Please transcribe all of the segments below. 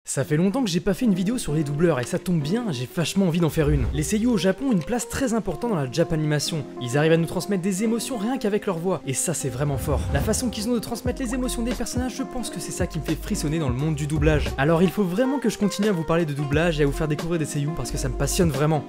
Ça fait longtemps que j'ai pas fait une vidéo sur les doubleurs et ça tombe bien, j'ai vachement envie d'en faire une. Les seiyuu au Japon ont une place très importante dans la Japanimation. Ils arrivent à nous transmettre des émotions rien qu'avec leur voix, et ça c'est vraiment fort. La façon qu'ils ont de transmettre les émotions des personnages, je pense que c'est ça qui me fait frissonner dans le monde du doublage. Alors il faut vraiment que je continue à vous parler de doublage et à vous faire découvrir des seiyuu parce que ça me passionne vraiment.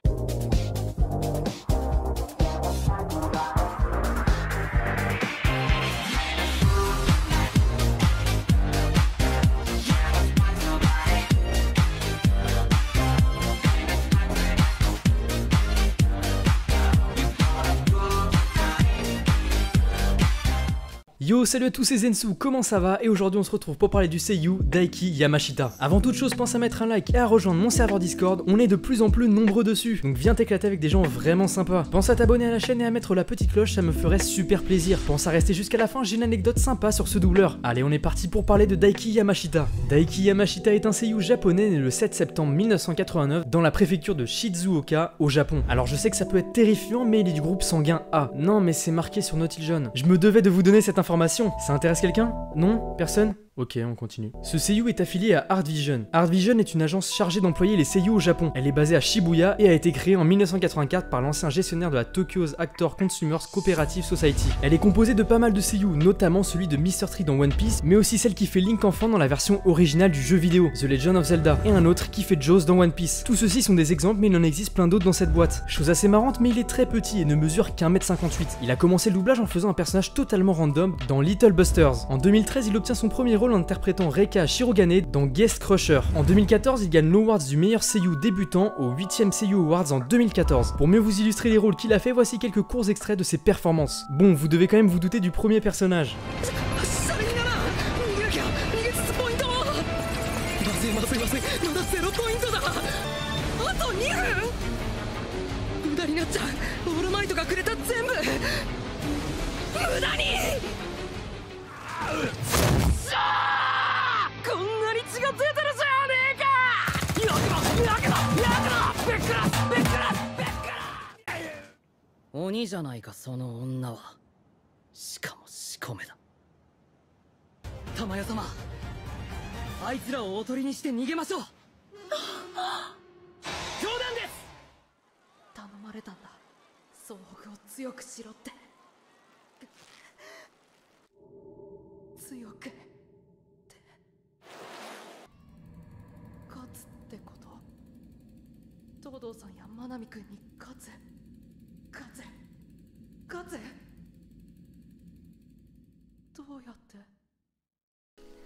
Yo, salut à tous, c'est Zensu, comment ça va? Et aujourd'hui on se retrouve pour parler du seiyuu Daiki Yamashita. Avant toute chose, pense à mettre un like et à rejoindre mon serveur Discord, on est de plus en plus nombreux dessus, donc viens t'éclater avec des gens vraiment sympas. Pense à t'abonner à la chaîne et à mettre la petite cloche, ça me ferait super plaisir. Pense à rester jusqu'à la fin, j'ai une anecdote sympa sur ce doubleur. Allez, on est parti pour parler de Daiki Yamashita. Daiki Yamashita est un seiyuu japonais né le 7 septembre 1989 dans la préfecture de Shizuoka au Japon. Alors je sais que ça peut être terrifiant, mais il est du groupe sanguin A. Non mais c'est marqué sur Naughty Jaune. Je me devais de vous donner cette information. Ça intéresse quelqu'un? Non? Personne? Ok, on continue. Ce seiyuu est affilié à Art Vision. Art Vision est une agence chargée d'employer les seiyuu au Japon. Elle est basée à Shibuya et a été créée en 1984 par l'ancien gestionnaire de la Tokyo's Actor Consumers Cooperative Society. Elle est composée de pas mal de seiyuu, notamment celui de Mr. Tree dans One Piece, mais aussi celle qui fait Link enfant dans la version originale du jeu vidéo, The Legend of Zelda, et un autre qui fait Jaws dans One Piece. Tous ceux-ci sont des exemples, mais il en existe plein d'autres dans cette boîte. Chose assez marrante, mais il est très petit et ne mesure qu'1m58. Il a commencé le doublage en faisant un personnage totalement random dans Little Busters. En 2013, il obtient son premier rôle en interprétant Reika Shirogane dans Guest Crusher. En 2014, il gagne l'award du meilleur seiyuu débutant au 8e Seiyuu Awards en 2014. Pour mieux vous illustrer les rôles qu'il a fait, voici quelques courts extraits de ses performances. Bon, vous devez quand même vous douter du premier personnage.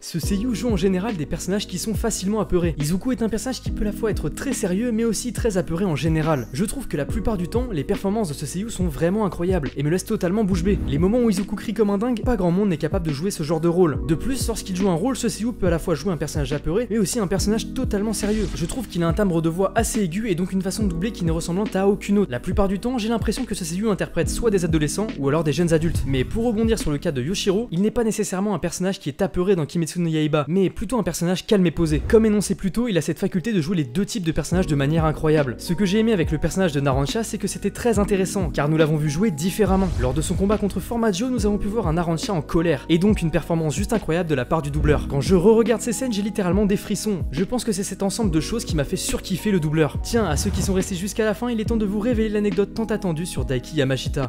Ce seiyuu joue en général des personnages qui sont facilement apeurés. Izuku est un personnage qui peut à la fois être très sérieux mais aussi très apeuré en général. Je trouve que la plupart du temps, les performances de ce seiyuu sont vraiment incroyables et me laissent totalement bouche bée. Les moments où Izuku crie comme un dingue, pas grand monde n'est capable de jouer ce genre de rôle. De plus, lorsqu'il joue un rôle, ce seiyuu peut à la fois jouer un personnage apeuré mais aussi un personnage totalement sérieux. Je trouve qu'il a un timbre de voix assez aigu et donc une façon de doubler qui n'est ressemblante à aucune autre. La plupart du temps, j'ai l'impression que ce seiyuu interprète soit des adolescents ou alors des jeunes adultes. Mais pour rebondir sur le cas de Yoshiro, il n'est pas nécessairement un personnage qui est apeuré dans Kimetsu no Yaiba, mais plutôt un personnage calme et posé. Comme énoncé plus tôt, il a cette faculté de jouer les deux types de personnages de manière incroyable. Ce que j'ai aimé avec le personnage de Narancia, c'est que c'était très intéressant, car nous l'avons vu jouer différemment. Lors de son combat contre Formaggio, nous avons pu voir un Narancia en colère, et donc une performance juste incroyable de la part du doubleur. Quand je re-regarde ces scènes, j'ai littéralement des frissons. Je pense que c'est cet ensemble de choses qui m'a fait surkiffer le doubleur. Tiens, à ceux qui sont restés jusqu'à la fin, il est temps de vous révéler l'anecdote tant attendue sur Daiki Yamashita.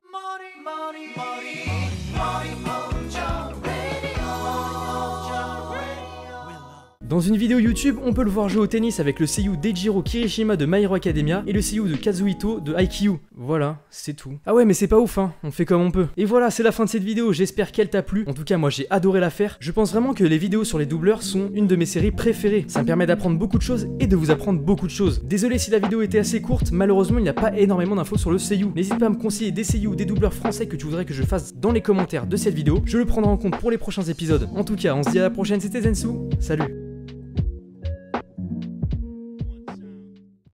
Dans une vidéo YouTube, on peut le voir jouer au tennis avec le seiyuu Dejiro Kirishima de My Hero Academia et le seiyuu de Kazuhito de Haikyuu. Voilà, c'est tout. Ah ouais, mais c'est pas ouf, hein, on fait comme on peut. Et voilà, c'est la fin de cette vidéo, j'espère qu'elle t'a plu. En tout cas, moi j'ai adoré la faire. Je pense vraiment que les vidéos sur les doubleurs sont une de mes séries préférées. Ça me permet d'apprendre beaucoup de choses et de vous apprendre beaucoup de choses. Désolé si la vidéo était assez courte, malheureusement il n'y a pas énormément d'infos sur le seiyuu. N'hésite pas à me conseiller des seiyuu, des doubleurs français que tu voudrais que je fasse dans les commentaires de cette vidéo. Je le prendrai en compte pour les prochains épisodes. En tout cas, on se dit à la prochaine, c'était Zensu, salut.